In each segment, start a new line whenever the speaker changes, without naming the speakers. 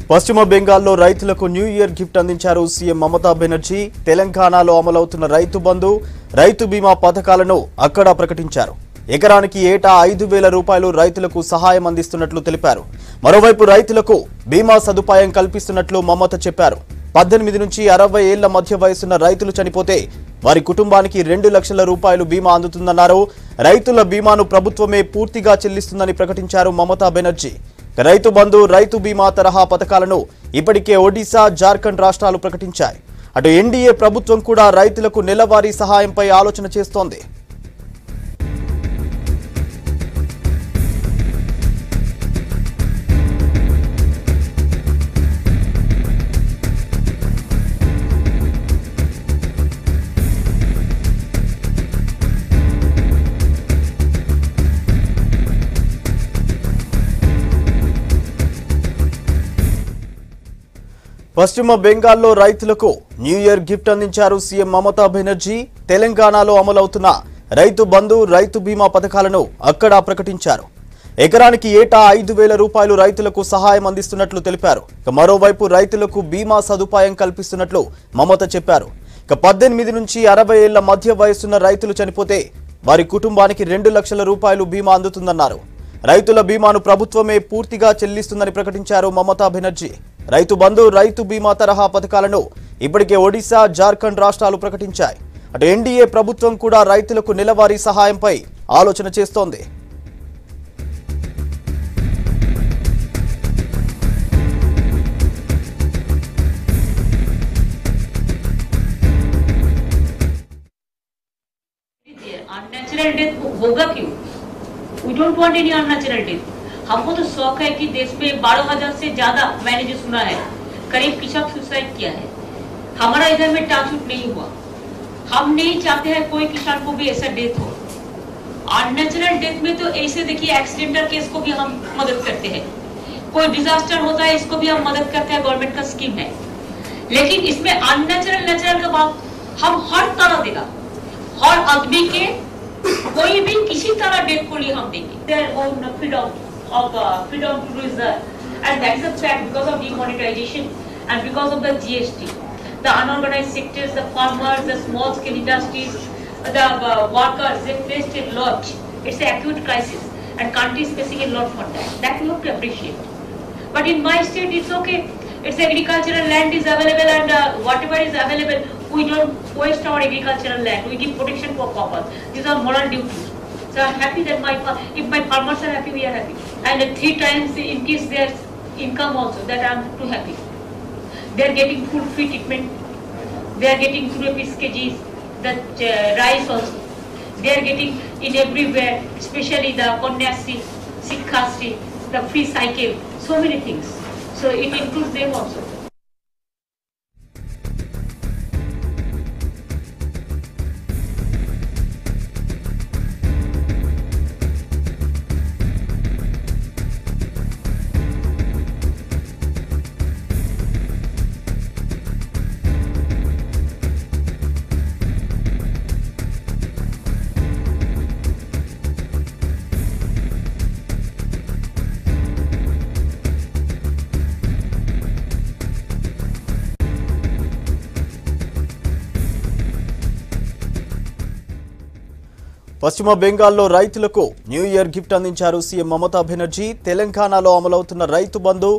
పశ్చిమ బెంగాల్లో రైతులకు న్యూ ఇయర్ గిఫ్ట్ అందించారు సీఎం మమతా బెనర్జీ. తెలంగాణలో అమలవుతున్న రైతు బంధు, రైతు బీమా పథకాలను అక్కడ ప్రకటించారు. ఎకరానికి ఏటా 5,000 రూపాయలు రైతులకు సహాయం అందిస్తున్నట్లు తెలిపారు. మరోవైపు రైతులకు బీమా సదుపాయం కల్పిస్తున్నట్లు మమత చెప్పారు. 18 నుంచి 60 ఏళ్ల మధ్య వయసున్న రైతులు చనిపోతే వారి కుటుంబానికి 2 లక్షల రూపాయలు బీమా అందుతుందన్నారు. రైతుల బీమాను ప్రభుత్వమే పూర్తిగా చెల్లిస్తుందని ప్రకటించారు మమతా బెనర్జీ. రైతు బంధు, రైతు బీమా తరహా పథకాలను ఇప్పటికే ఒడిశా, జార్ఖండ్ రాష్ట్రాలు ప్రకటించాయి. అటు ఎన్డీఏ ప్రభుత్వం కూడా రైతులకు నెలవారీ సహాయంపై ఆలోచన చేస్తోంది. పశ్చిమ బెంగాల్లో రైతులకు న్యూ ఇయర్ గిఫ్ట్ అందించారు సీఎం మమతా బెనర్జీ. తెలంగాణలో అమలవుతున్న రైతు బంధు, రైతు బీమా పథకాలను అక్కడ ప్రకటించారు. ఎకరానికి ఏటా 5,000 రూపాయలు రైతులకు సహాయం అందిస్తున్నట్లు తెలిపారు. మరోవైపు రైతులకు బీమా సదుపాయం కల్పిస్తున్నట్లు మమత చెప్పారు. 18 నుంచి 60 ఏళ్ల మధ్య వయసున్న రైతులు చనిపోతే వారి కుటుంబానికి 2 లక్షల రూపాయలు బీమా అందుతుందన్నారు. రైతుల బీమాను ప్రభుత్వమే పూర్తిగా చెల్లిస్తుందని ప్రకటించారు మమతా బెనర్జీ. రైతు బంధు, రైతు బీమా తరహా పథకాలను ఇప్పటికే ఒడిశా, జార్ఖండ్ రాష్ట్రాలు ప్రకటించాయి. అటు ఎన్డీఏ ప్రభుత్వం కూడా రైతులకు నెలవారీ సహాయంపై ఆలోచన చేస్తోంది.
We don't want any unnatural death. हमको तो शौक है कि देश में 12,000 से ज्यादा मैंने जो सुना है करीब किसान सुसाइड किया है. हमारा इधर में टाचूट नहीं हुआ. हम नहीं चाहते हैं कोई किसान को भी ऐसा डेथ हो. अननेचुरल डेथ में तो ऐसे देखिए एक्सीडेंटल केस को भी हम मदद करते हैं, कोई डिजास्टर होता है इसको भी हम मदद करते हैं, गवर्नमेंट का स्कीम है. लेकिन इसमें अननेचुरल नेचुरल का बात हम हर तरह देगा, हर आदमी के कोई भी किसी तरह डेथ को लिए हम देंगे. Their own freedom to do is there, and that is a fact because of demonetization and because of the GST. The unorganized sectors, the farmers, the small scale industries, the workers, they faced a lot. It's an acute crisis and country is facing a lot for that. That we have to appreciate. But in my state it's okay. It's agricultural land is available and whatever is available, we don't waste our agricultural land. We give protection for farmers. These are moral duties. So I'm happy that if my farmers are happy, we are happy. And 3 times increase their income also, that I'm too happy. They are getting full free treatment. They are getting 2 rupees kgs, that rice also. They are getting in everywhere, especially the Konyasri, Sikhasri, the free cycle, so many things. So it includes them also.
పశ్చిమ బెంగాల్లో రైతులకు new year gift అందించారు CM Mamata Banerjee. తెలంగాణలో అమలవుతున్న రైతు బంధు,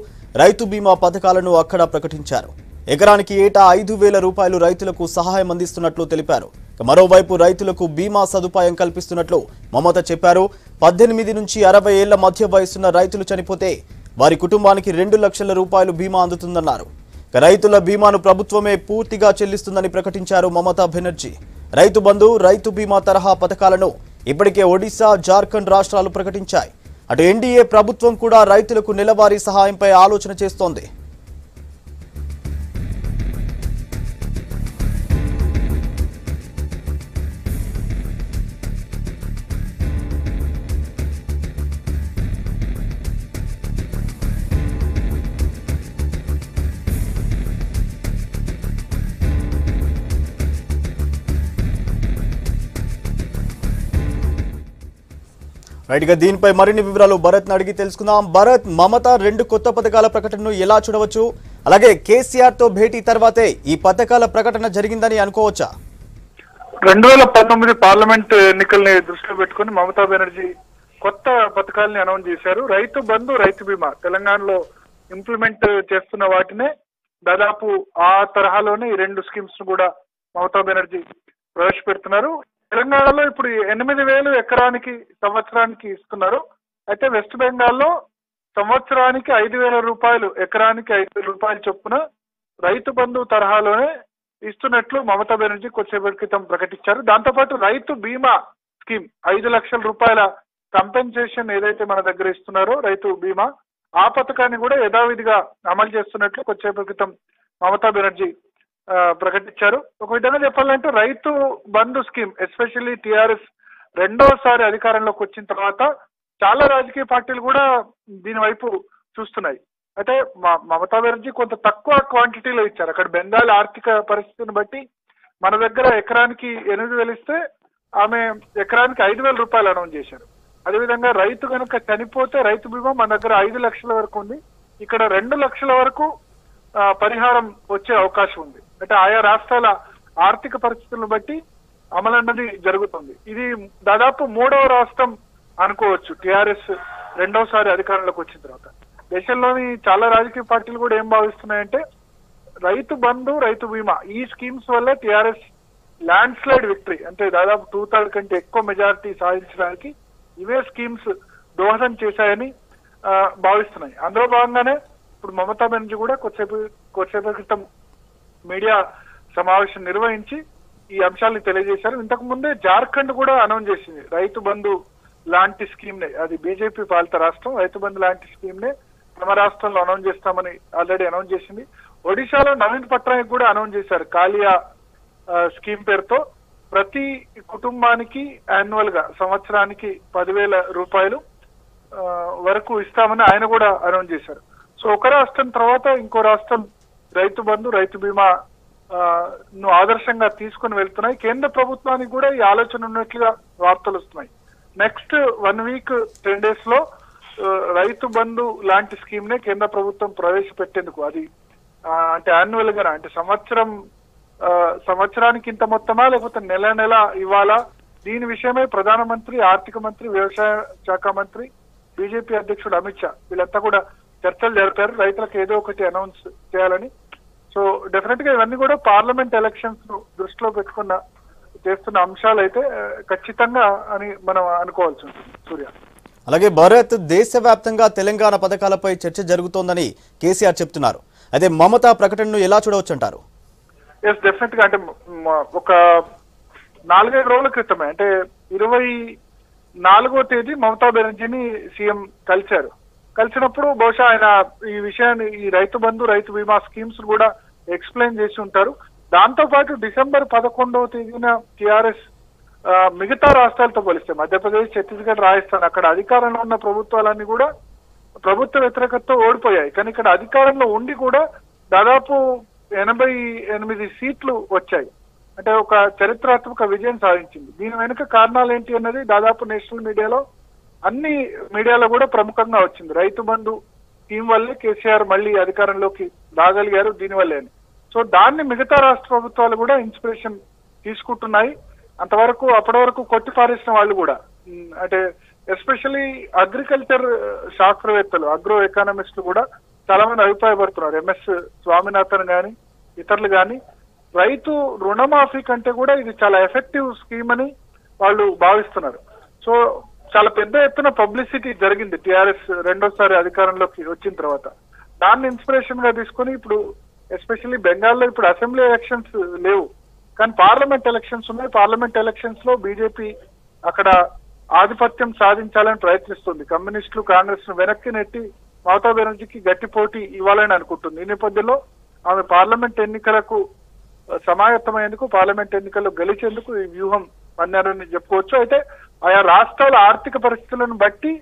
రైతు బీమా పథకాలను అక్కడ ప్రకటించారు. ఎకరానికి ఏటా 5,000 రూపాయలు రైతులకు సహాయం అందిస్తున్నట్లు తెలిపారు. మరోవైపు రైతులకు బీమా సదుపాయం కల్పిస్తున్నట్లు మమత చెప్పారు. 18 నుంచి 60 ఏళ్ల మధ్య వయసున్న రైతులు చనిపోతే వారి కుటుంబానికి 2 లక్షల రూపాయలు బీమా అందుతుందన్నారు. రైతుల బీమాను ప్రభుత్వమే పూర్తిగా చెల్లిస్తుందని ప్రకటించారు మమతా బెనర్జీ. రైతు బంధు, రైతు బీమా తరహా పథకాలను ఇప్పటికే ఒడిశా, జార్ఖండ్ రాష్ట్రాలు ప్రకటించాయి. అటు ఎన్డీఏ ప్రభుత్వం కూడా రైతులకు నెలవారీ సహాయంపై ఆలోచన చేస్తోంది. రైట్ గా దీనిపై మరిన్ని వివరాలు భరత్ అడిగి తెలుసుకుందాం. భరత్, మమత 2 కొత్త పథకాల ప్రకటనను ఎలా చూడవచ్చు? అలాగే కేసీఆర్ తో భేటీ తర్వాతే ఈ పథకాల ప్రకటన జరిగిందని అనుకోవచ్చా?
2019 పార్లమెంట్ ఎన్నికల్ని దృష్టిలో పెట్టుకుని మమతా బెనర్జీ కొత్త పథకాలని అనౌన్స్ చేశారు. రైతు బంధు, రైతు బీమా తెలంగాణలో ఇంప్లిమెంట్ చేస్తున్న వాటినే దాదాపు ఆ తరహాలోనే ఈ 2 స్కీమ్స్ ను కూడా మమతా బెనర్జీ ప్రవేశపెడుతున్నారు. తెలంగాణలో ఇప్పుడు 8,000 ఎకరానికి సంవత్సరానికి ఇస్తున్నారు. అయితే వెస్ట్ బెంగాల్లో సంవత్సరానికి 5,000 రూపాయలు, ఎకరానికి 5,000 రూపాయలు చొప్పున రైతు బంధు తరహాలోనే ఇస్తున్నట్లు మమతా బెనర్జీ కొద్దిసేపటి క్రితం ప్రకటించారు. దాంతోపాటు రైతు బీమా స్కీమ్ 5 లక్షల రూపాయల కంపెన్సేషన్ ఏదైతే మన దగ్గర ఇస్తున్నారో రైతు బీమా, ఆ పథకాన్ని కూడా యథావిధిగా అమలు చేస్తున్నట్లు కొద్దిసేపటి క్రితం మమతా బెనర్జీ ప్రకటించారు. ఒక విధంగా చెప్పాలంటే Rythu Bandhu scheme especially TRS రెండోసారి అధికారంలోకి వచ్చిన తర్వాత చాలా రాజకీయ పార్టీలు కూడా దీని వైపు చూస్తున్నాయి. అయితే మమతా బెనర్జీ కొంత తక్కువ క్వాంటిటీలో ఇచ్చారు. అక్కడ బెంగాల్ ఆర్థిక పరిస్థితిని బట్టి మన దగ్గర ఎకరానికి 8,000 ఇస్తే ఆమె ఎకరానికి 5,000 రూపాయలు అనౌన్స్ చేశారు. అదేవిధంగా రైతు కనుక చనిపోతే రైతు బీమా మన దగ్గర 5 లక్షల వరకు ఉంది. ఇక్కడ 2 లక్షల వరకు పరిహారం వచ్చే అవకాశం ఉంది. అంటే ఆయా రాష్ట్రాల ఆర్థిక పరిస్థితులను బట్టి అమలు అన్నది జరుగుతుంది. ఇది దాదాపు 3వ రాష్ట్రం అనుకోవచ్చు టిఆర్ఎస్ రెండోసారి అధికారంలోకి వచ్చిన తర్వాత. దేశంలోని చాలా రాజకీయ పార్టీలు కూడా ఏం భావిస్తున్నాయంటే రైతు బంధు, రైతు బీమా ఈ స్కీమ్స్ వల్ల టిఆర్ఎస్ ల్యాండ్ స్లైడ్ విక్టరీ, అంటే దాదాపు 2/3 కంటే ఎక్కువ మెజారిటీ సాధించడానికి ఇవే స్కీమ్స్ దోహదం చేశాయని భావిస్తున్నాయి. అందులో భాగంగానే ఇప్పుడు మమతా బెనర్జీ కూడా కొద్దిసేపటి క్రితం మీడియా సమావేశం నిర్వహించి ఈ అంశాలను తెలియజేశారు. ఇంతకు ముందే జార్ఖండ్ కూడా అనౌన్స్ చేసింది రైతు బంధు లాంటి స్కీమ్ నే, అది బీజేపీ పాలిత రాష్ట్రం, రైతు బంధు లాంటి స్కీమ్ నే తమ రాష్ట్రంలో అనౌన్స్ చేస్తామని ఆల్రెడీ అనౌన్స్ చేసింది. ఒడిశాలో నవీన్ పట్నాయక్ కూడా అనౌన్స్ చేశారు కాలియా స్కీమ్ పేరుతో ప్రతి కుటుంబానికి యాన్యువల్ గా సంవత్సరానికి 10,000 రూపాయలు వరకు ఇస్తామని ఆయన కూడా అనౌన్స్ చేశారు. సో ఒక రాష్ట్రం తర్వాత ఇంకో రాష్ట్రం రైతు బంధు, రైతు బీమా ను ఆదర్శంగా తీసుకుని వెళ్తున్నాయి. కేంద్ర ప్రభుత్వానికి కూడా ఈ ఆలోచన ఉన్నట్లుగా వార్తలు వస్తున్నాయి. నెక్స్ట్ 1 వీక్ 10 days లో రైతు బంధు లాంటి స్కీమ్ నే కేంద్ర ప్రభుత్వం ప్రవేశపెట్టేందుకు, అది అంటే యాన్యువల్ గా, అంటే సంవత్సరానికి ఇంత మొత్తమా లేకపోతే నెల నెల ఇవ్వాలా, దీని విషయమై ప్రధానమంత్రి, ఆర్థిక మంత్రి, వ్యవసాయ శాఖ మంత్రి, బీజేపీ అధ్యక్షుడు అమిత్ షా వీళ్ళంతా కూడా చర్చలు జరిపారు రైతులకు ఏదో ఒకటి అనౌన్స్ చేయాలని. సో డెఫినెట్ గా ఇవన్నీ కూడా పార్లమెంట్ ఎలక్షన్స్ ను దృష్టిలో పెట్టుకున్న చేస్తున్న అంశాలు అయితే ఖచ్చితంగా అని మనం అనుకోవాల్సి ఉంటుంది. సూర్య,
అలాగే భరత్, దేశవ్యాప్తంగా తెలంగాణ పథకాలపై చర్చ జరుగుతోందని కేసీఆర్ చెప్తున్నారు. అదే మమతా ప్రకటనను ఎలా చూడవచ్చు అంటారు?
ఎస్, డెఫినెట్ గా అంటే ఒక 4-5 రోజుల క్రితమే, అంటే 24వ తేదీ మమతా బెనర్జీని సీఎం కలిసినప్పుడు బహుశా ఆయన ఈ విషయాన్ని, ఈ రైతు బంధు, రైతు బీమా స్కీమ్స్ కూడా ఎక్స్ప్లెయిన్ చేసి ఉంటారు. దాంతో పాటు డిసెంబర్ 11వ తేదీన టిఆర్ఎస్ మిగతా రాష్ట్రాలతో పోలిస్తే మధ్యప్రదేశ్, ఛత్తీస్గఢ్, రాజస్థాన్ అక్కడ అధికారంలో ఉన్న ప్రభుత్వాలన్నీ కూడా ప్రభుత్వ వ్యతిరేకతతో ఓడిపోయాయి. కానీ ఇక్కడ అధికారంలో ఉండి కూడా దాదాపు 88 సీట్లు వచ్చాయి. అంటే ఒక చరిత్రాత్మక విజయం సాధించింది. దీని వెనుక కారణాలు ఏంటి అన్నది దాదాపు నేషనల్ మీడియాలో, అన్ని మీడియాలో కూడా ప్రముఖంగా వచ్చింది. రైతు బంధు స్కీమ్ వల్లే కేసీఆర్ మళ్ళీ అధికారంలోకి రాగలిగారు, దీనివల్లే అని. సో దాన్ని మిగతా రాష్ట్ర ప్రభుత్వాలు కూడా ఇన్స్పిరేషన్ తీసుకుంటున్నాయి. అంతవరకు అప్పటి వరకు కొట్టిపారేసిన వాళ్ళు కూడా, అంటే ఎస్పెషల్లీ అగ్రికల్చర్ శాస్త్రవేత్తలు, అగ్రో ఎకానమిస్టులు కూడా చాలా మంది అభిప్రాయపడుతున్నారు. ఎంఎస్ స్వామినాథన్ గాని ఇతరులు గాని రైతు రుణమాఫీ కంటే కూడా ఇది చాలా ఎఫెక్టివ్ స్కీమ్ అని వాళ్ళు భావిస్తున్నారు. సో చాలా పెద్ద ఎత్తున పబ్లిసిటీ జరిగింది టిఆర్ఎస్ రెండోసారి అధికారంలోకి వచ్చిన తర్వాత. దాన్ని ఇన్స్పిరేషన్ గా తీసుకుని ఇప్పుడు ఎస్పెషల్లీ బెంగాల్లో ఇప్పుడు అసెంబ్లీ ఎలక్షన్స్ లేవు, కానీ పార్లమెంట్ ఎలక్షన్స్ ఉన్నాయి. పార్లమెంట్ ఎలక్షన్స్ లో బీజేపీ అక్కడ ఆధిపత్యం సాధించాలని ప్రయత్నిస్తుంది. కమ్యూనిస్టులు కాంగ్రెస్ ను వెనక్కి నెట్టి మమతా బెనర్జీకి గట్టి పోటీ ఇవ్వాలని అనుకుంటుంది. ఈ నేపథ్యంలో ఆమె పార్లమెంట్ ఎన్నికలకు సమాయత్తమయ్యేందుకు, పార్లమెంట్ ఎన్నికల్లో గెలిచేందుకు ఈ వ్యూహం పన్నారని చెప్పుకోవచ్చు. అయితే ఆయా రాష్ట్రాల ఆర్థిక పరిస్థితులను బట్టి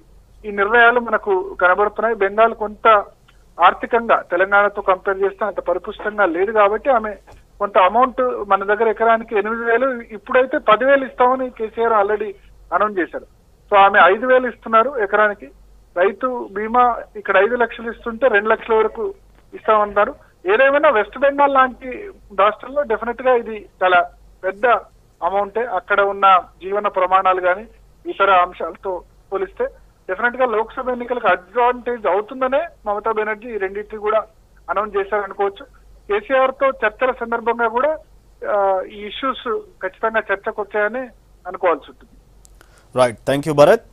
ఈ నిర్ణయాలు మనకు కనబడుతున్నాయి. బెంగాల్ కొంత ఆర్థికంగా తెలంగాణతో కంపేర్ చేస్తే అంత పరిపుష్టంగా లేదు కాబట్టి ఆమె కొంత అమౌంట్, మన దగ్గర ఎకరానికి 8,000, ఇప్పుడైతే 10,000 ఇస్తామని కేసీఆర్ ఆల్రెడీ అనౌన్స్ చేశారు. సో ఆమె 5,000 ఇస్తున్నారు ఎకరానికి. రైతు బీమా ఇక్కడ 5 లక్షలు ఇస్తుంటే 2 లక్షల వరకు ఇస్తామన్నారు. ఏదేమైనా వెస్ట్ బెంగాల్ లాంటి రాష్ట్రంలో డెఫినెట్ గా ఇది చాలా పెద్ద అమౌంటే. అక్కడ ఉన్న జీవన ప్రమాణాలు కానీ ఇతర అంశాలతో పోలిస్తే డెఫినెట్ గా లోక్సభ ఎన్నికలకు అడ్వాంటేజ్ అవుతుందనే మమతా బెనర్జీ ఈ రెండింటిని కూడా అనౌన్స్ చేశారనుకోవచ్చు. కేసీఆర్ తో చర్చల సందర్భంగా కూడా ఈ ఇష్యూస్ ఖచ్చితంగా చర్చకు వచ్చాయని అనుకోవాల్సి ఉంటుంది.
Right, thank you Bharat.